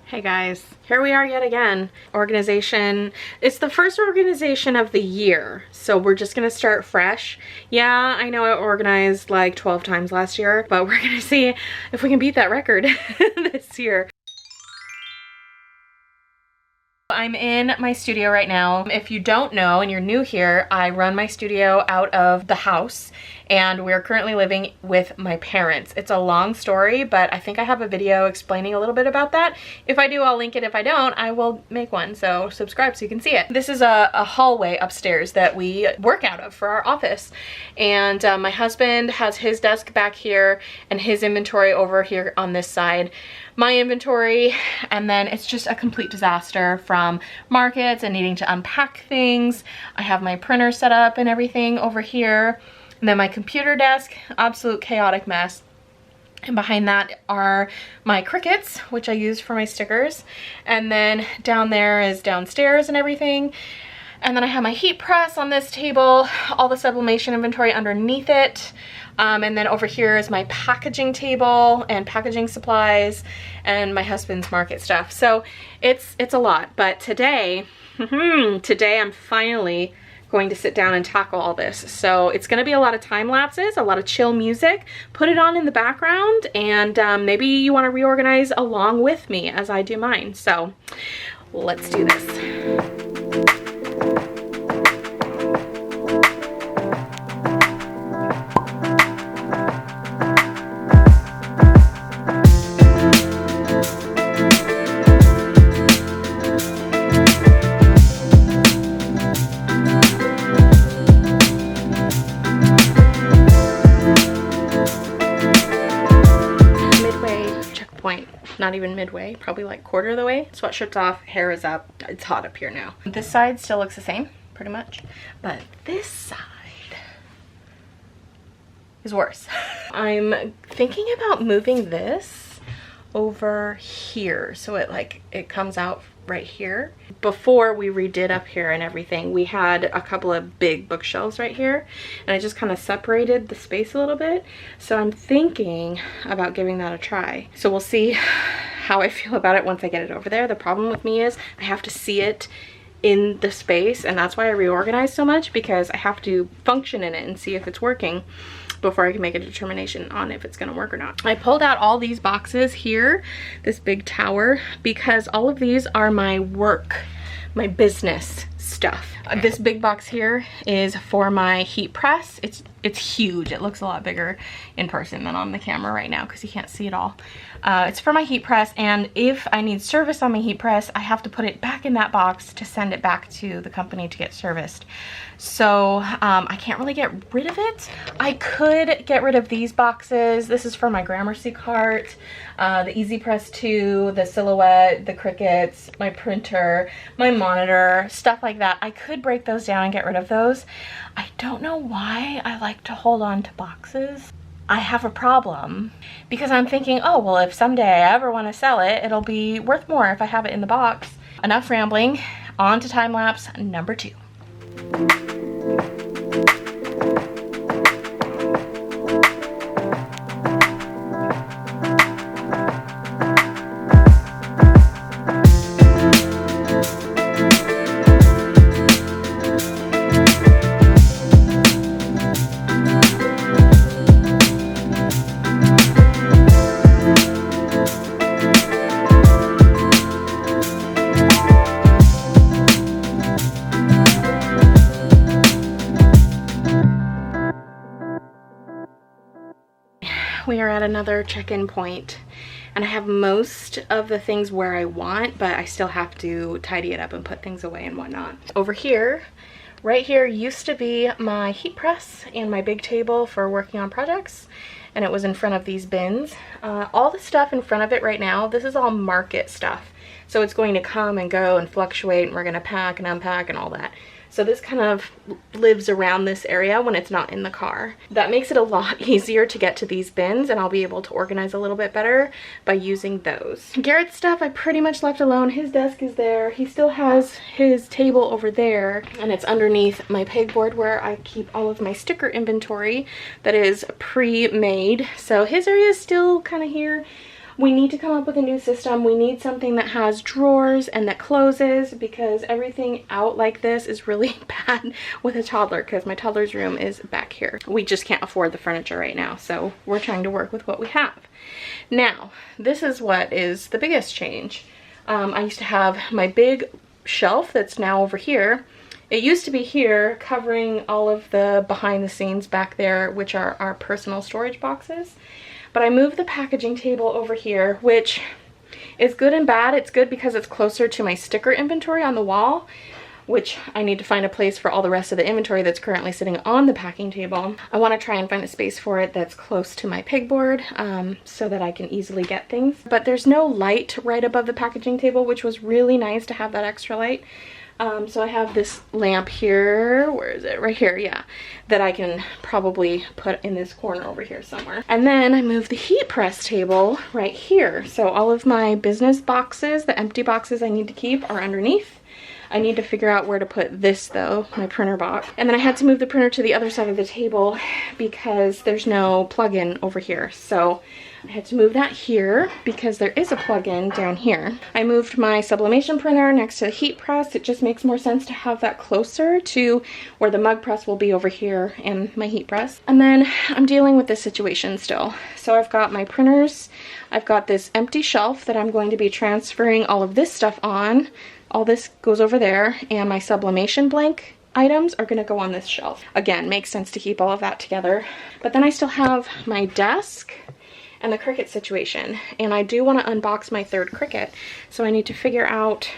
Hey guys, here we are yet again. Organization. It's the first organization of the year, so we're just gonna start fresh. Yeah, I know I organized like 12 times last year, but we're gonna see if we can beat that record this year. I'm in my studio right now. If you don't know and you're new here, I run my studio out of the house and we're currently living with my parents. It's a long story, but I think I have a video explaining a little bit about that. If I do, I'll link it. If I don't, I will make one, so subscribe so you can see it. This is a hallway upstairs that we work out of for our office. And my husband has his desk back here and his inventory over here on this side. My inventory, and then it's just a complete disaster from markets and needing to unpack things. I have my printer set up and everything over here. And then my computer desk, absolute chaotic mess. And behind that are my Cricuts, which I use for my stickers. And then down there is downstairs and everything. And then I have my heat press on this table, all the sublimation inventory underneath it. And then over here is my packaging table and packaging supplies and my husband's market stuff. So it's a lot, but today, today I'm finally going to sit down and tackle all this. So it's gonna be a lot of time lapses, a lot of chill music. Put it on in the background and maybe you wanna reorganize along with me as I do mine. So let's do this. Not even midway, probably like quarter of the way. Sweatshirt's off, hair is up. It's hot up here now. This side still looks the same, pretty much. But this side is worse. I'm thinking about moving this over here so it comes out right here. Before we redid up here and everything, we had a couple of big bookshelves right here and I just kind of separated the space a little bit. So I'm thinking about giving that a try. So we'll see how I feel about it once I get it over there. The problem with me is I have to see it in the space, and that's why I reorganize so much, because I have to function in it and see if it's working before I can make a determination on if it's gonna work or not. I pulled out all these boxes here, this big tower, because all of these are my work, my business stuff. This big box here is for my heat press. It's huge. It looks a lot bigger in person than on the camera right now because you can't see it all. It's for my heat press, and if I need service on my heat press, I have to put it back in that box to send it back to the company to get serviced. So I can't really get rid of it. I could get rid of these boxes. This is for my Gramercy cart, the Easy Press 2, the Silhouette, the Cricuts, my printer, my monitor, stuff like that. I could break those down and get rid of those. I don't know why I like to hold on to boxes. I have a problem because I'm thinking, oh, well, if someday I ever want to sell it, it'll be worth more if I have it in the box. Enough rambling, on to time lapse number 2. We are at another check-in point, and I have most of the things where I want, but I still have to tidy it up and put things away and whatnot. Over here, right here, used to be my heat press and my big table for working on projects, and it was in front of these bins. All the stuff in front of it right now, this is all market stuff, so it's going to come and go and fluctuate, and we're going to pack and unpack and all that. So this kind of lives around this area when it's not in the car. That makes it a lot easier to get to these bins, and I'll be able to organize a little bit better by using those. Garrett's stuff I pretty much left alone. His desk is there. He still has his table over there, and it's underneath my pegboard where I keep all of my sticker inventory that is pre-made. So his area is still kind of here. We need to come up with a new system. We need something that has drawers and that closes, because everything out like this is really bad with a toddler, because my toddler's room is back here. We just can't afford the furniture right now, so we're trying to work with what we have. Now, this is what is the biggest change. I used to have my big shelf that's now over here. It used to be here covering all of the behind the scenes back there, which are our personal storage boxes. But I moved the packaging table over here, which is good and bad. It's good because it's closer to my sticker inventory on the wall, which I need to find a place for all the rest of the inventory that's currently sitting on the packing table. I want to try and find a space for it that's close to my pegboard, so that I can easily get things. But there's no light right above the packaging table, which was really nice to have that extra light. So I have this lamp here, where is it? Right here, yeah, that I can probably put in this corner over here somewhere. And then I moved the heat press table right here. So all of my business boxes, the empty boxes I need to keep, are underneath. I need to figure out where to put this though, my printer box. And then I had to move the printer to the other side of the table because there's no plug-in over here. So I had to move that here because there is a plug-in down here. I moved my sublimation printer next to the heat press. It just makes more sense to have that closer to where the mug press will be over here and my heat press. And then I'm dealing with this situation still. So I've got my printers. I've got this empty shelf that I'm going to be transferring all of this stuff on. All this goes over there, and my sublimation blank items are gonna go on this shelf. Again, makes sense to keep all of that together. But then I still have my desk and the Cricut situation, and I do want to unbox my third Cricut, so I need to figure out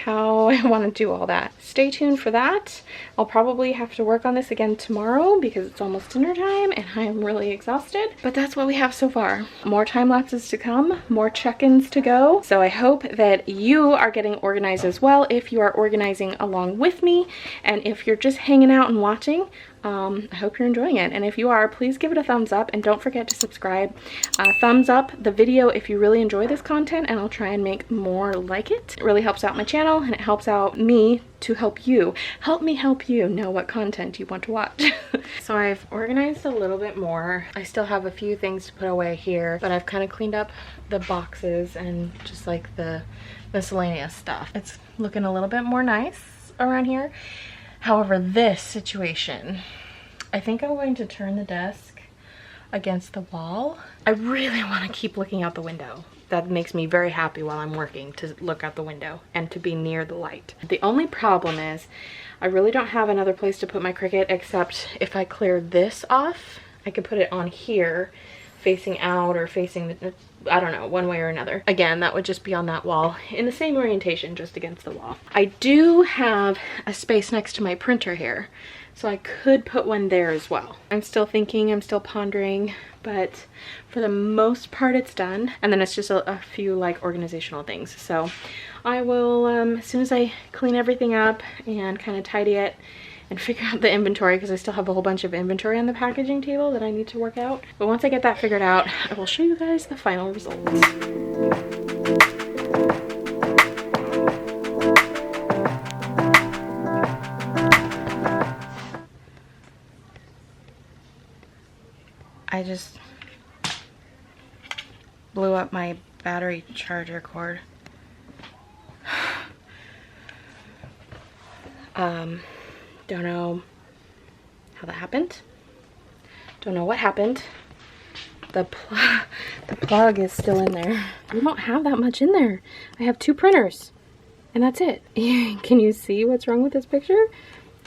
how I want to do all that. Stay tuned for that. I'll probably have to work on this again tomorrow because it's almost dinner time and I'm really exhausted, but that's what we have so far. More time lapses to come, more check-ins to go. So I hope that you are getting organized as well if you are organizing along with me, and if you're just hanging out and watching, I hope you're enjoying it. And if you are, please give it a thumbs up and don't forget to subscribe. Thumbs up the video if you really enjoy this content, and I'll try and make more like it. It really helps out my channel and it helps out me to help you. Help me help you know what content you want to watch. So I've organized a little bit more. I still have a few things to put away here, but I've kind of cleaned up the boxes and just like the miscellaneous stuff. It's looking a little bit more nice around here. However, this situation, I think I'm going to turn the desk against the wall. I really want to keep looking out the window. That makes me very happy while I'm working, to look out the window and to be near the light. The only problem is I really don't have another place to put my Cricut, except if I clear this off, I could put it on here facing out or facing the, I don't know, one way or another. Again, that would just be on that wall in the same orientation, just against the wall. I do have a space next to my printer here, so I could put one there as well. I'm still thinking, I'm still pondering, but for the most part it's done. And then it's just a few like organizational things. So I will, as soon as I clean everything up and kind of tidy it and figure out the inventory, because I still have a whole bunch of inventory on the packaging table that I need to work out. But once I get that figured out, I will show you guys the final results. I just blew up my battery charger cord. Don't know how that happened. Don't know what happened. The plug is still in there. I don't have that much in there. I have 2 printers and that's it. Can you see what's wrong with this picture?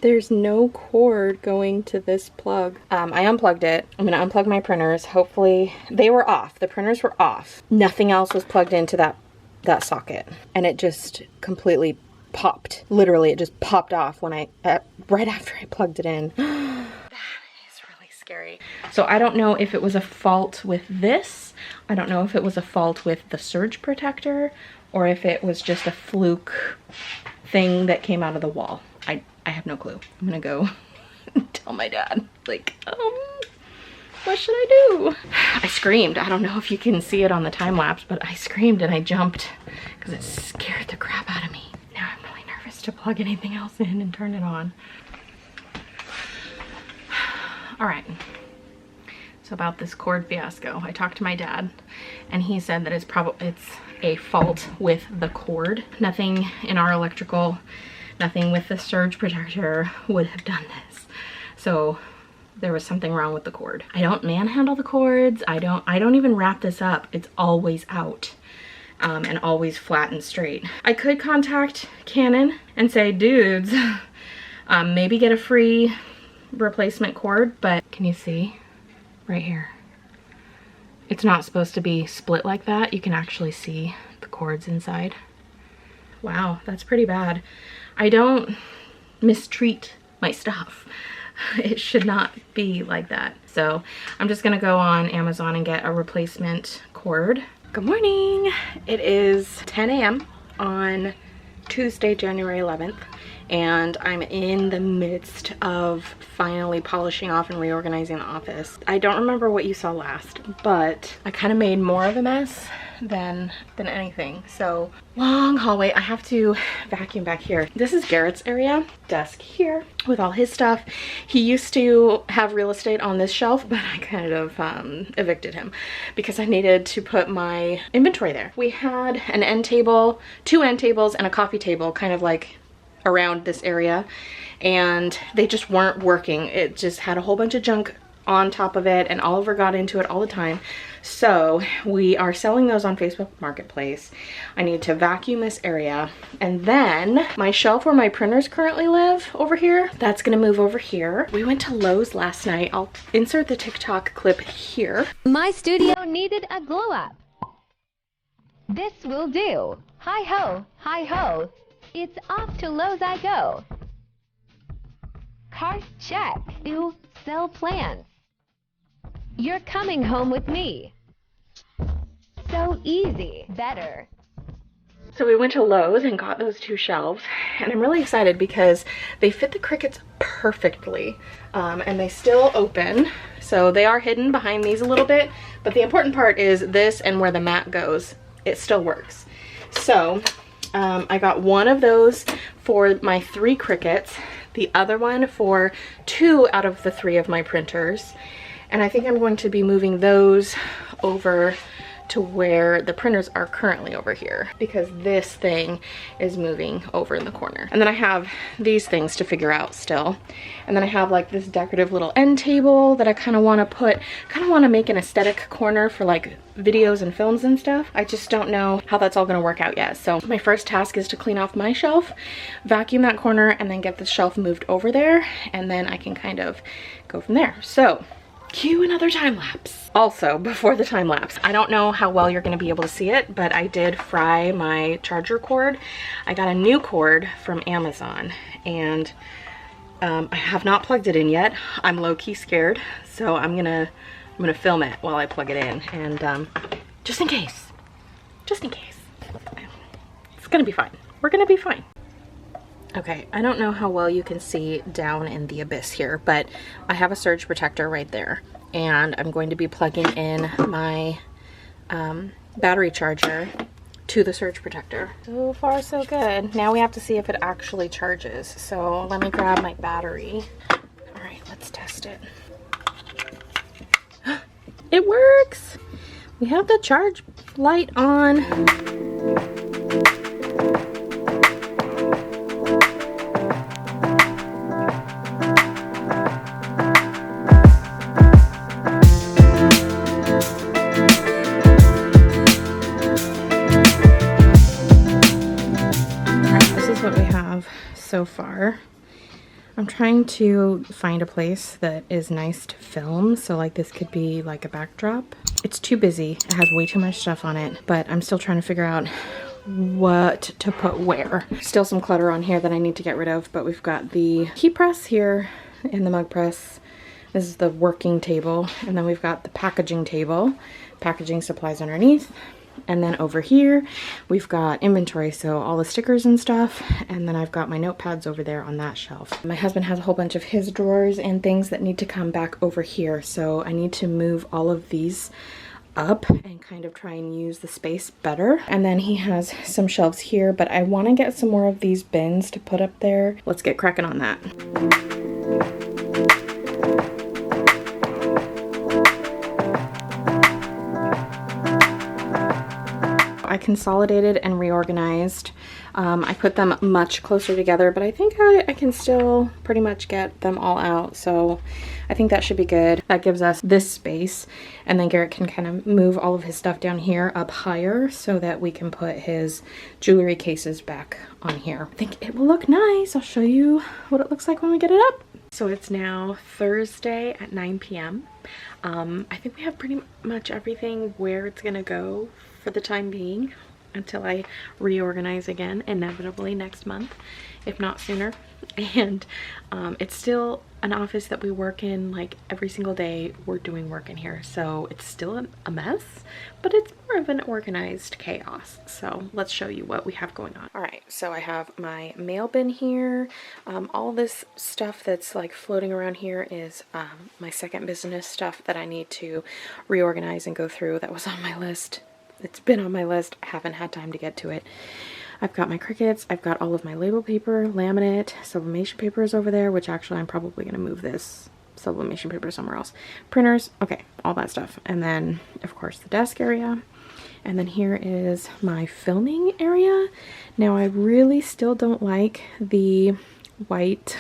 There's no cord going to this plug. I unplugged it. I'm gonna unplug my printers. Hopefully they were off. The printers were off. Nothing else was plugged into that socket, and it just completely popped. Literally, it just popped off when right after I plugged it in. That is really scary. So I don't know if it was a fault with this. I don't know if it was a fault with the surge protector, or if it was just a fluke thing that came out of the wall. I have no clue. I'm gonna go tell my dad, like, what should I do? I screamed. I don't know if you can see it on the time lapse, but I screamed and I jumped because it scared the crap out of me. Now I'm really nervous to plug anything else in and turn it on. All right. So about this cord fiasco, I talked to my dad and he said that it's a fault with the cord. Nothing in our electrical, nothing with the surge protector would have done this. So there was something wrong with the cord. I don't manhandle the cords. I don't even wrap this up. It's always out and always flat and straight. I could contact Canon and say, dudes, maybe get a free replacement cord, but can you see right here? It's not supposed to be split like that. You can actually see the cords inside. Wow, that's pretty bad. I don't mistreat my stuff. It should not be like that. So I'm just gonna go on Amazon and get a replacement cord. Good morning. It is 10 a.m. on Tuesday, January 11th, and I'm in the midst of finally polishing off and reorganizing the office. I don't remember what you saw last, but I kind of made more of a mess than anything. So long hallway. I have to vacuum back here. This is Garrett's area, desk here with all his stuff. He used to have real estate on this shelf, but I kind of evicted him because I needed to put my inventory there. We had an end table, 2 end tables, and a coffee table kind of like around this area, and they just weren't working. It just had a whole bunch of junk on top of it, and Oliver got into it all the time. So we are selling those on Facebook Marketplace. I need to vacuum this area, and then my shelf where my printers currently live over here, that's gonna move over here. We went to Lowe's last night. I'll insert the TikTok clip here. My studio needed a glow up. This will do. Hi ho, hi ho. It's off to Lowe's I go. Cart check. New sell plans. You're coming home with me. So easy. Better. So we went to Lowe's and got those 2 shelves, and I'm really excited because they fit the Cricuts perfectly, and they still open. So they are hidden behind these a little bit, but the important part is this and where the mat goes. It still works. So I got one of those for my 3 Cricuts, the other one for 2 out of the 3 of my printers. And I think I'm going to be moving those over to where the printers are currently over here, because this thing is moving over in the corner. And then I have these things to figure out still. And then I have like this decorative little end table that I kind of want to make an aesthetic corner for like videos and films and stuff. I just don't know how that's all going to work out yet. So my first task is to clean off my shelf, vacuum that corner, and then get the shelf moved over there, and then I can kind of go from there. So cue another time lapse. Also, before the time lapse, I don't know how well you're going to be able to see it, but I did fry my charger cord. I got a new cord from Amazon, and I have not plugged it in yet. I'm low-key scared, so I'm gonna film it while I plug it in, and just in case, it's gonna be fine. We're gonna be fine. Okay, I don't know how well you can see down in the abyss here, but I have a surge protector right there, and I'm going to be plugging in my battery charger to the surge protector. So far, so good. Now we have to see if it actually charges. So let me grab my battery. All right, let's test it. It works! We have the charge light on. So far, I'm trying to find a place that is nice to film, so like this could be like a backdrop. It's too busy, it has way too much stuff on it, but I'm still trying to figure out what to put where. Still some clutter on here that I need to get rid of, but we've got the heat press here and the mug press. This is the working table, and then we've got the packaging table, packaging supplies underneath. And then over here, we've got inventory, so all the stickers and stuff. And then I've got my notepads over there on that shelf. My husband has a whole bunch of his drawers and things that need to come back over here. So I need to move all of these up and kind of try and use the space better. And then he has some shelves here, but I want to get some more of these bins to put up there. Let's get cracking on that. consolidated and reorganized. I put them much closer together, but I think I can still pretty much get them all out. So I think that should be good. That gives us this space, and then Garrett can kind of move all of his stuff down here up higher so that we can put his jewelry cases back on here. I think it will look nice. I'll show you what it looks like when we get it up. So it's now Thursday at 9 p.m. I think we have pretty much everything where it's gonna go for the time being until I reorganize again, inevitably next month, if not sooner. And it's still an office that we work in like every single day. We're doing work in here, so it's still a mess, but it's more of an organized chaos. So let's show you what we have going on. All right, so I have my mail bin here. All this stuff that's like floating around here is my second business stuff that I need to reorganize and go through. That was on my list. It's been on my list. I haven't had time to get to it. I've got my Cricuts, I've got all of my label paper, laminate, sublimation paper is over there, which actually I'm probably going to move this sublimation paper somewhere else. Printers, okay, all that stuff. And then, of course, the desk area. And then here is my filming area. Now, I really still don't like the white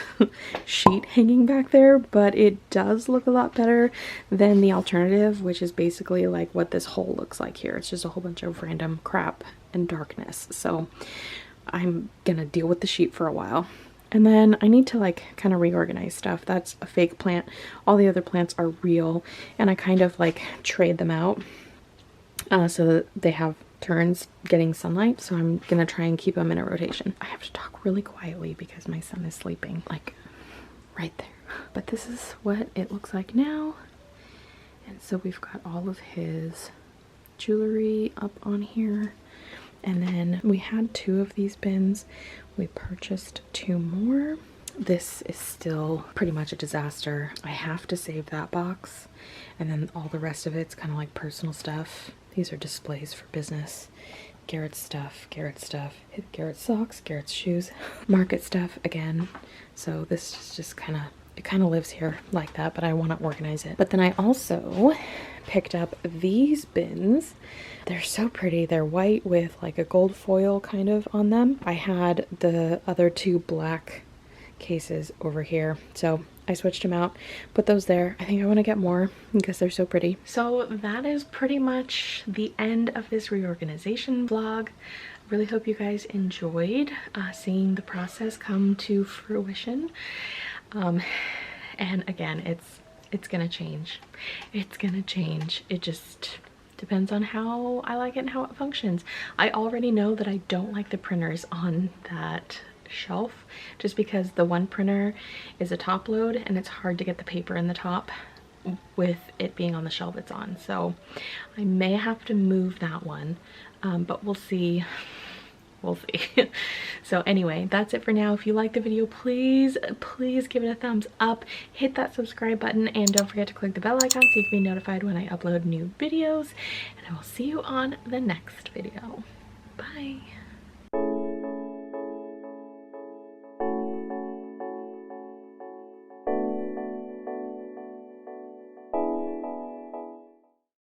sheet hanging back there, but it does look a lot better than the alternative, which is basically like what this hole looks like here. It's just a whole bunch of random crap and darkness. So I'm gonna deal with the sheet for a while. And then I need to like kind of reorganize stuff. That's a fake plant. All the other plants are real, and I kind of like trade them out so that they have turns getting sunlight. So I'm gonna try and keep them in a rotation. I have to talk really quietly because my son is sleeping like right there. But this is what it looks like now. And so we've got all of his jewelry up on here. And then we had 2 of these bins. We purchased 2 more. This is still pretty much a disaster. I have to save that box, and then all the rest of it's kind of like personal stuff. These are displays for business. Garrett's stuff, Garrett's stuff, Garrett's socks, Garrett's shoes, market stuff again. So this is just kind of lives here like that, but I want to organize it. But then I also picked up these bins. They're so pretty. They're white with like a gold foil kind of on them. I had the other 2 black cases over here, so I switched them out, put those there. I think I want to get more because they're so pretty. So that is pretty much the end of this reorganization vlog. Really hope you guys enjoyed seeing the process come to fruition. And again, it's gonna change. It's gonna change. It just depends on how I like it and how it functions. I already know that I don't like the printers on that shelf, just because the one printer is a top load and it's hard to get the paper in the top with it being on the shelf it's on. So I may have to move that one, but we'll see. We'll see. So anyway, that's it for now. If you like the video, please give it a thumbs up, hit that subscribe button, and don't forget to click the bell icon so you can be notified when I upload new videos. And I will see you on the next video. Bye.